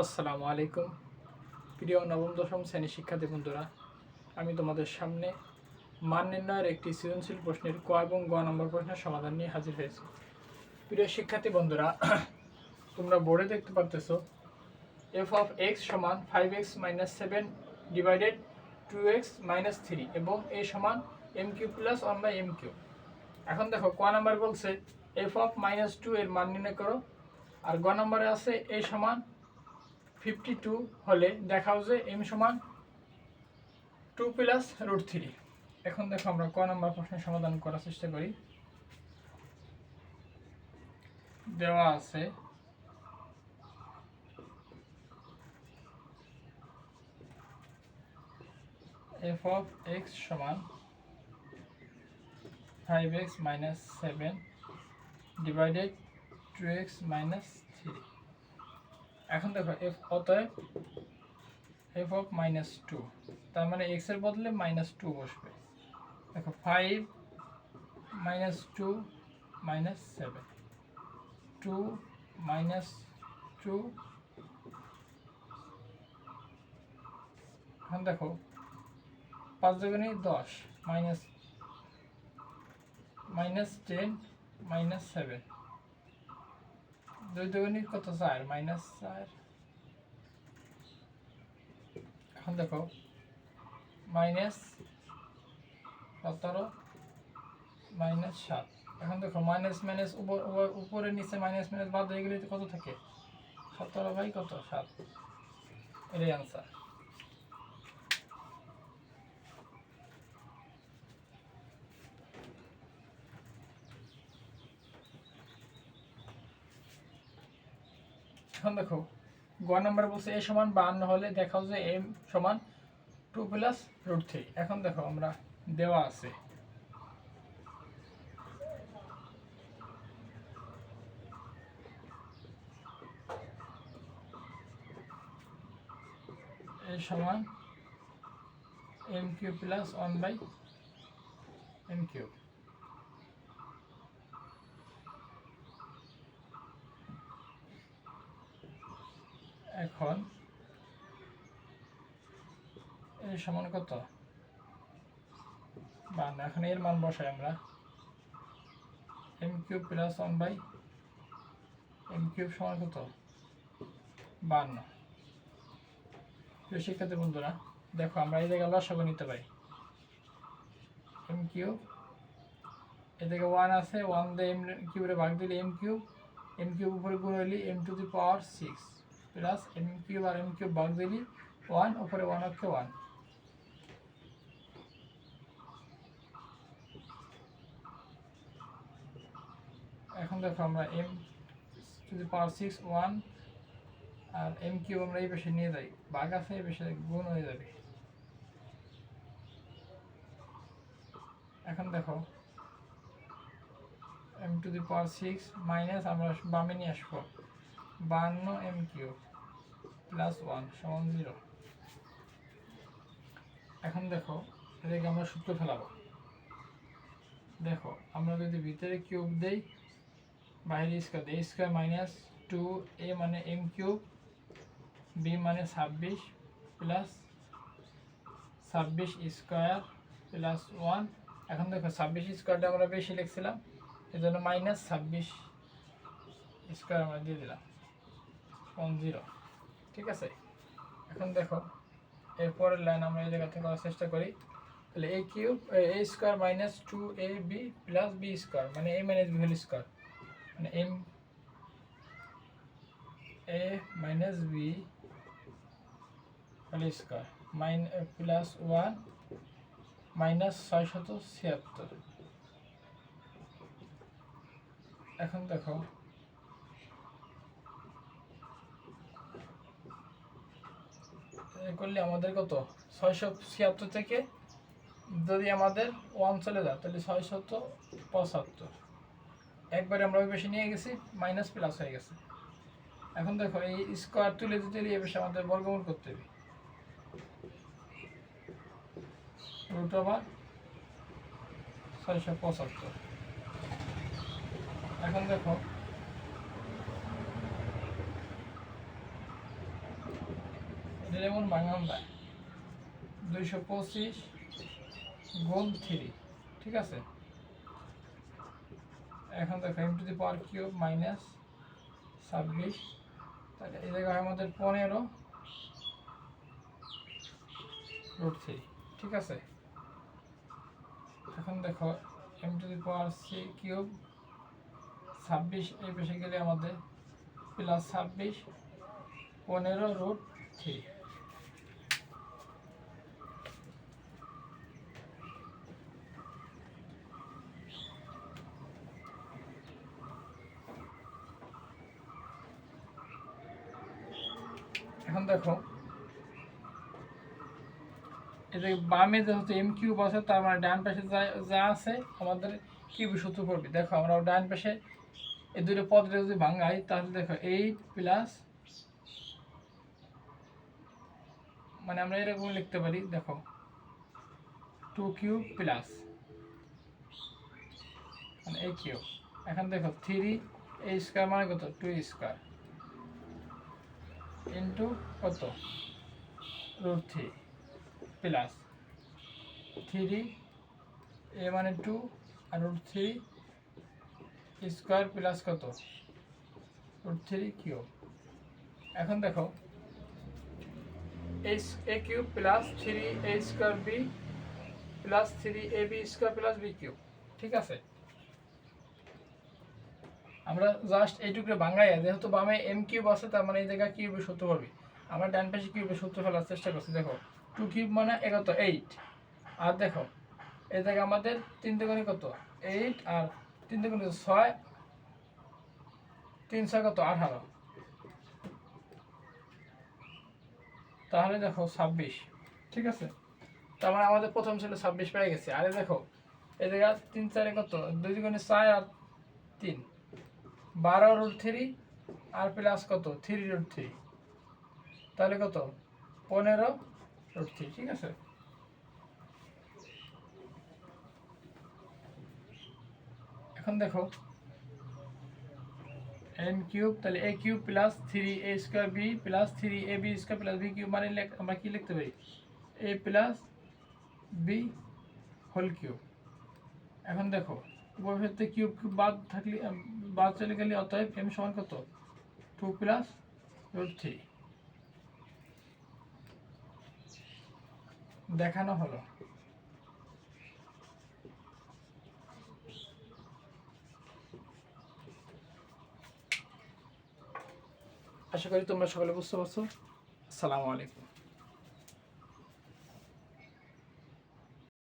আসসালামু আলাইকুম প্রিয় নবম দশম শ্রেণীর শিক্ষার্থী বন্ধুরা, আমি তোমাদের সামনে মান নির্ণয়ের একটি সৃজনশীল প্রশ্নের ক এবং গ নম্বর প্রশ্নের সমাধান নিয়ে হাজির হয়েছি। প্রিয় শিক্ষার্থী বন্ধুরা, তোমরা বোর্ডে দেখতে পারতেছো এফ অফ এক্স সমান 5x - 7 ডিভাইডেড 2x - 3 এবং এ সমান M cube plus 1/m cube. এখন দেখো ক নাম্বার বলছে এফ অফ -2 এর মান নির্ণয় করো, আর গ নম্বরে আছে এ সমান 52 হলে দেখাও যে m সমান 2 প্লাস √3। এখন দেখো আমরা ক নম্বর প্রশ্নের সমাধান করার চেষ্টা করি। দেওয়া আছে f of x সমান 5x - 7 ডিভাইডেড 2x - 3। এখন দেখো অতএব f of -2, তার মানে x এর বদলে -2 বসবে। দেখো 5 - 2 - 7, 2 - 2। এখন দেখো 5 × 10 -10 - 7, 2 × কত 4 -4। এখন দেখো -17 -7। এখন দেখো মাইনাস উপরে নিচে মাইনাস বাদ হয়ে গেলে কত থাকে? 17 কত 7। এটাই আনসার। এখন দেখো গ নাম্বার বলছে a সমান 52 হলে দেখাও যে m সমান 2 প্লাস √3। এখন দেখো আমরা দেওয়া আছে a সমান m cube plus 1/m cube. এখন a সমান কত? 52। এখন এর মান বসাই আমরা, m cube plus 1/m cube সমান কত? 52। প্রিয় শিক্ষার্থী বন্ধুরা, দেখো আমরা এই জায়গায় লসাগু নিতে পারি। m কিউব এদিকে 1 আছে, 1 দিয়ে m কিউবে ভাগ দিলে m কিউব উপরে গুণ হইলে m⁶ প্লাস m কিউব আর m কিউব ভাগ দিলে 1 উপরে 1 অক্ষে 1। এখন দেখো আমরা m⁶ 1 আর m কিউব আমরা এই পাশে নিয়ে যাই, ভাগ আছে এই পাশে গুণ হয়ে যাবে। এখন দেখো m⁶ মাইনাস আমরা বামে নিয়ে আসবো 52 m কিউব প্লাস 1 সমান 0। এখন দেখো এটাকে আমরা সূত্র ফেলাবো। দেখো আমরা যদি ভিতরে কিউব দেই বাইরে স্কয়ার দেই, স্কয়ার মাইনাস 2a মানে m কিউব, b মানে 26 প্লাস 26 স্কয়ার প্লাস 1। এখন দেখো 26 স্কয়ারটা আমরা বেশি লিখছিলাম, এজন্য -26 স্কয়ার আমরা দিয়ে দিলাম 0। ঠিক আছে। এখন দেখো এরপরের লাইন আমরা এই জায়গা থেকে করার চেষ্টা করি। তাহলে a cube a square minus 2ab plus b square মানে a minus b whole square মানে m a minus b whole square plus 1 minus 676। এখন দেখো করলে আমাদের কত 676 থেকে যদি আমাদের 1 চলে যায় তাহলে 675। একবারে আমরা ওই পাশে নিয়ে গেছি, মাইনাস প্লাস হয়ে গেছে। এখন দেখো এই স্কয়ার তুলে দিতে এই পাশে আমাদের বর্গমূল করতে হবে, √675। এখন দেখো যেমন ভাঙলাম 225 গুণ 3, ঠিক আছে। এখন দেখো m to the power cube minus 26, তাহলে এই জায়গায় আমাদের 15 রুট 3, ঠিক আছে। এখন দেখো m to the power c cube 26 এই পাশে গেলে আমাদের প্লাস 26 15 রুট 3। এখন দেখো এটা বামে যেহেতু এম কিউব আছে, তার মানে ডান পাশে যা আছে আমাদের কিউব সূত্র করবে। দেখো আমরা ডান পাশে এই দুটো পদটা যদি ভাঙাই, তাহলে দেখো 8 প্লাস, মানে আমরা এরকম লিখতে পারি, দেখো 2 কিউব প্লাস মানে a কিউব। এখন দেখো 3 a স্কয়ার মানে কত 2 স্কয়ার ইনটু কত রুট 3 প্লাস 3 a মানে 2 আর রুট 3 স্কয়ার প্লাস কত রুট 3 কিউব। এখন দেখো a cube plus 3a square b plus 3ab square plus b cube, ঠিক আছে। আমরা জাস্ট এইটুকু ভাঙাই, যেহেতু বামে এম কিউব আছে, তার মানে এই জায়গায় কিউবের সূত্র পাবি। আমরা ডান পাশে কিউবের সূত্র ফেলার চেষ্টা করছি। দেখো 2 কিউব মানে কত 8, আর দেখো এই জায়গায় আমাদের 3 দুগুণে কত 8 আর 3 দুগুণে 6, 3 6 কত 18, তাহলে দেখো 26, ঠিক আছে। তার মানে আমাদের প্রথম ছিল 26 পেয়ে গেছে। আরে দেখো এই জায়গায় 3 4 কত 2 দুগুণে 6 আর 3 12 রুট 3 আর প্লাস কত 3 রুট 3, তাহলে কত 15 রুট 3, ঠিক আছে। এখন দেখো এম কিউব, তাহলে a cube plus 3a square b plus 3ab square plus b cube, মানে আমরা কি লিখতে পারি a plus b whole cube. এখন দেখো উভয় ক্ষেত্রে কিউব কিউব বাদ চলে গেলে, অতএব m সমান কত 2 প্লাস রুট 3 দেখানো হলো। আশা করি তোমরা সকলে বুঝতে পারছো। আসসালামু আলাইকুম।